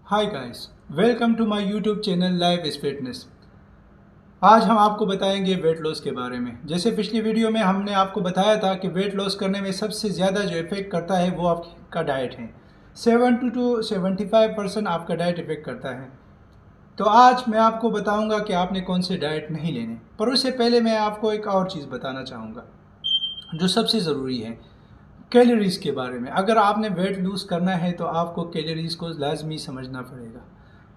Hi guys, welcome to my YouTube channel life is fitness. आज हम आपको बताएंगे वेट लॉस के बारे में। जैसे पिछली वीडियो में हमने आपको बताया था कि वेट लॉस करने में सबसे ज़्यादा जो इफ़ेक्ट करता है वो आपका डाइट है। 70 to 75% आपका डाइट इफ़ेक्ट करता है। तो आज मैं आपको बताऊंगा कि आपने कौन से डाइट नहीं लेने, पर उससे पहले मैं आपको एक और चीज़ बताना चाहूँगा जो सबसे ज़रूरी है, कैलोरीज़ के बारे में। अगर आपने वेट लूज़ करना है तो आपको कैलोरीज़ को लाजमी समझना पड़ेगा।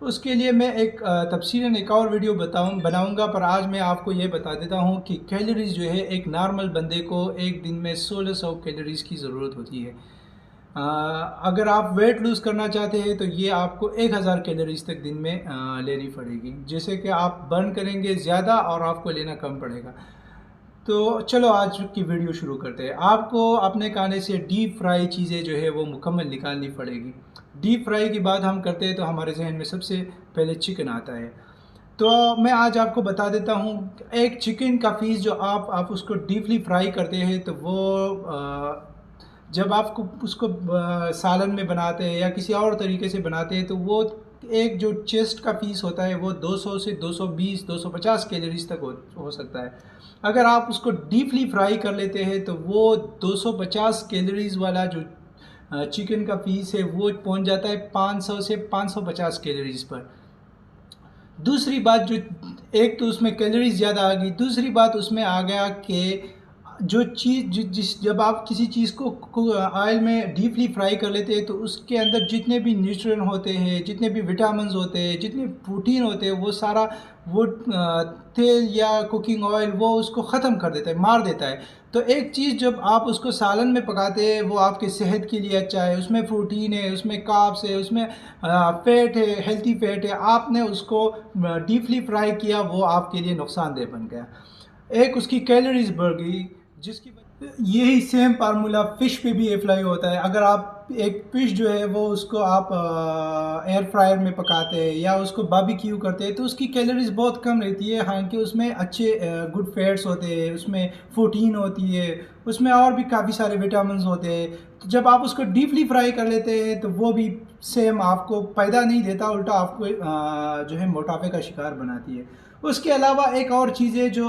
उसके लिए मैं एक तफसीलन एक और वीडियो बनाऊंगा, पर आज मैं आपको ये बता देता हूँ कि कैलोरीज़ जो है एक नॉर्मल बंदे को एक दिन में 1600 कैलोरीज़ की ज़रूरत होती है। अगर आप वेट लूज़ करना चाहते हैं तो ये आपको 1000 कैलोरीज़ तक दिन में लेनी पड़ेगी। जैसे कि आप बर्न करेंगे ज़्यादा और आपको लेना कम पड़ेगा। तो चलो आज की वीडियो शुरू करते हैं। आपको अपने खाने से डीप फ्राई चीज़ें जो है वो मुकम्मल निकालनी पड़ेगी। डीप फ्राई की बात हम करते हैं तो हमारे जहन में सबसे पहले चिकन आता है। तो मैं आज आपको बता देता हूँ, एक चिकन का पीस जो आप उसको डीपली फ्राई करते हैं तो वो जब आपको उसको सालन में बनाते हैं या किसी और तरीके से बनाते हैं तो वो एक जो चेस्ट का पीस होता है वो 200 से 220 250 कैलोरीज तक हो सकता है। अगर आप उसको डीपली फ्राई कर लेते हैं तो वो 250 कैलोरीज वाला जो चिकन का पीस है वो पहुंच जाता है 500 से 550 कैलोरीज पर। दूसरी बात जो, एक तो उसमें कैलोरीज ज़्यादा आ गई, दूसरी बात उसमें आ गया कि जो चीज़ जब आप किसी चीज़ को ऑयल में डीपली फ्राई कर लेते हैं तो उसके अंदर जितने भी न्यूट्रिएंट होते हैं, जितने भी विटामिन्स होते हैं, जितने प्रोटीन होते हैं, वो सारा वो तेल या कुकिंग ऑयल वो उसको ख़त्म कर देता है, मार देता है। तो एक चीज़ जब आप उसको सालन में पकाते हैं वो आपके सेहत के लिए अच्छा है, उसमें प्रोटीन है, उसमें कार्ब्स है, उसमें फैट है, हेल्थी फैट है। आपने उसको डीपली फ्राई किया, वो आपके लिए नुकसानदेह बन गया। एक उसकी कैलोरीज बढ़ गई, जिसकी यही सेम फार्मूला फ़िश पे भी अप्लाई होता है। अगर आप एक फ़िश जो है वो उसको आप एयर फ्रायर में पकाते हैं या उसको बारबेक्यू करते हैं तो उसकी कैलोरीज बहुत कम रहती है। हालांकि उसमें अच्छे गुड फैट्स होते हैं, उसमें प्रोटीन होती है, उसमें और भी काफ़ी सारे विटामिन होते हैं। तो जब आप उसको डीपली फ्राई कर लेते हैं तो वो भी सेम आपको फ़ायदा नहीं देता, उल्टा आपको जो है मोटापे का शिकार बनाती है। उसके अलावा एक और चीज़ है जो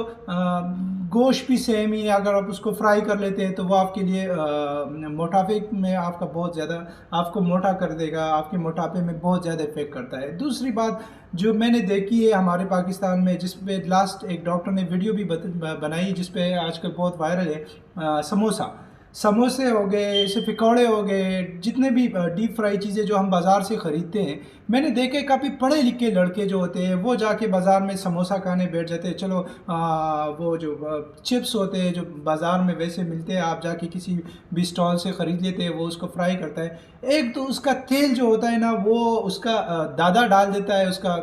गोश्त भी सेम ही है। अगर आप उसको फ्राई कर लेते हैं तो वो आपके लिए मोटापे में आपका बहुत ज़्यादा आपको मोटा कर देगा, आपके मोटापे में बहुत ज़्यादा इफेक्ट करता है। दूसरी बात जो मैंने देखी है हमारे पाकिस्तान में, जिस पे लास्ट एक डॉक्टर ने वीडियो भी बनाई जिस पे आजकल बहुत वायरल है, समोसा, समोसे हो गए, ऐसे पकौड़े हो गए, जितने भी डीप फ्राई चीज़ें जो हम बाज़ार से ख़रीदते हैं। मैंने देखे काफ़ी पढ़े लिखे लड़के जो होते हैं वो जाके बाज़ार में समोसा खाने बैठ जाते हैं। चलो वो जो चिप्स होते हैं जो बाज़ार में वैसे मिलते हैं, आप जाके किसी भी स्टॉल से ख़रीद लेते हैं, वो उसको फ्राई करता है। एक तो उसका तेल जो होता है ना, वो उसका दादा डाल देता है, उसका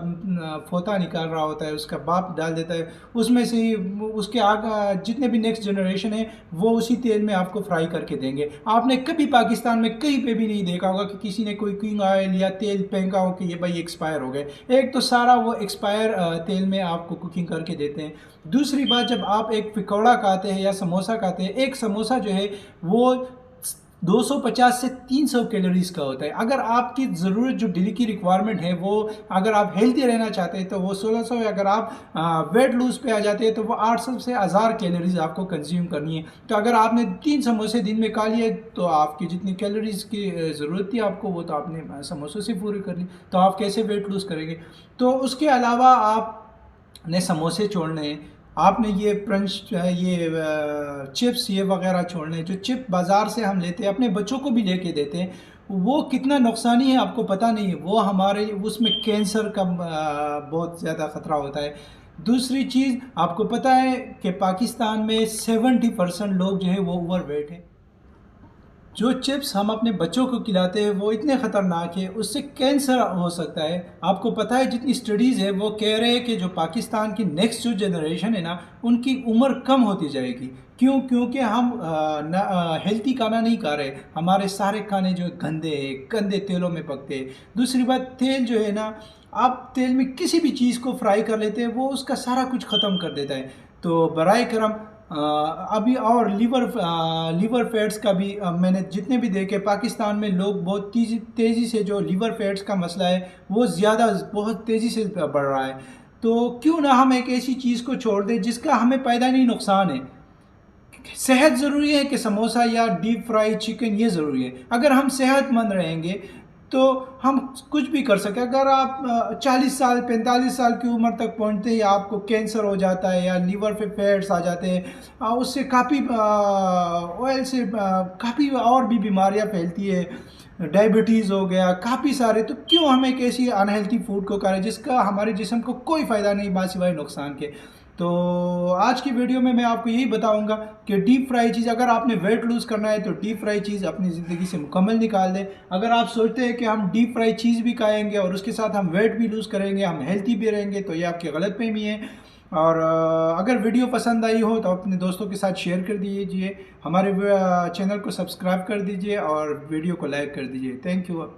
पोता निकाल रहा होता है, उसका बाप डाल देता है, उसमें से ही उसके आगे जितने भी नेक्स्ट जनरेशन है वो उसी तेल में आपको फ्राई करके देंगे। आपने कभी पाकिस्तान में कहीं पे भी नहीं देखा होगा कि किसी ने कोई कुकिंग ऑयल या तेल फेंका हो कि ये भाई एक्सपायर हो गए। एक तो सारा वो एक्सपायर तेल में आपको कुकिंग करके देते हैं। दूसरी बात, जब आप एक पकौड़ा खाते हैं या समोसा खाते हैं, एक समोसा जो है वो 250 से 300 कैलोरीज का होता है। अगर आपकी ज़रूरत जो डेली की रिक्वायरमेंट है वो, अगर आप हेल्दी रहना चाहते हैं तो वो 1600 है। अगर आप वेट लूज पे आ जाते हैं तो वो 800 से 1000 कैलोरीज आपको कंज्यूम करनी है। तो अगर आपने 3 समोसे दिन में खा लिए तो आपकी जितनी कैलोरीज की ज़रूरत थी आपको, वो तो आपने समोसों से पूरी कर ली। तो आप कैसे वेट लूज़ करेंगे? तो उसके अलावा आपने समोसे छोड़ने हैं, आपने ये क्रंच ये चिप्स ये वगैरह छोड़ने। जो चिप बाज़ार से हम लेते हैं, अपने बच्चों को भी लेके देते हैं, वो कितना नुकसानी है आपको पता नहीं है। वो हमारे उसमें कैंसर का बहुत ज़्यादा ख़तरा होता है। दूसरी चीज़, आपको पता है कि पाकिस्तान में 70% लोग जो है वो ओवरवेट है। जो चिप्स हम अपने बच्चों को खिलाते हैं वो इतने ख़तरनाक है, उससे कैंसर हो सकता है। आपको पता है जितनी स्टडीज़ है वो कह रहे हैं कि जो पाकिस्तान की नेक्स्ट जो जनरेशन है ना, उनकी उम्र कम होती जाएगी। क्यों? क्योंकि हम हेल्थी खाना नहीं खा रहे। हमारे सारे खाने जो गंदे गंदे तेलों में पकते हैं। दूसरी बात, तेल जो है ना, आप तेल में किसी भी चीज़ को फ्राई कर लेते हैं वो उसका सारा कुछ ख़त्म कर देता है। तो बराए करम अभी और लीवर फैट्स का भी मैंने जितने भी देखे, पाकिस्तान में लोग बहुत तेज़ी से जो लीवर फैट्स का मसला है वो बहुत तेज़ी से बढ़ रहा है। तो क्यों ना हम एक ऐसी चीज़ को छोड़ दें जिसका हमें पैदा नहीं नुकसान है। सेहत ज़रूरी है कि समोसा या डीप फ्राई चिकन ये ज़रूरी है। अगर हम सेहतमंद रहेंगे तो हम कुछ भी कर सकते हैं। अगर आप 40 साल 45 साल की उम्र तक पहुंचते ही आपको कैंसर हो जाता है या लीवर पे फैट्स आ जाते हैं, उससे काफ़ी ऑयल से काफ़ी और भी बीमारियां फैलती है, डायबिटीज़ हो गया, काफ़ी सारे। तो क्यों हम एक ऐसी अनहेल्थी फूड को करें जिसका हमारे जिस्म को कोई फ़ायदा नहीं बा सिवाय नुकसान के। तो आज की वीडियो में मैं आपको यही बताऊंगा कि डीप फ्राई चीज़, अगर आपने वेट लूज़ करना है तो डीप फ्राई चीज़ अपनी ज़िंदगी से मुकम्मल निकाल दें। अगर आप सोचते हैं कि हम डीप फ्राई चीज़ भी खाएंगे और उसके साथ हम वेट भी लूज़ करेंगे, हम हेल्थी भी रहेंगे, तो ये आपकी गलतफहमी है। और अगर वीडियो पसंद आई हो तो अपने दोस्तों के साथ शेयर कर दीजिए, हमारे चैनल को सब्सक्राइब कर दीजिए और वीडियो को लाइक कर दीजिए। Thank you.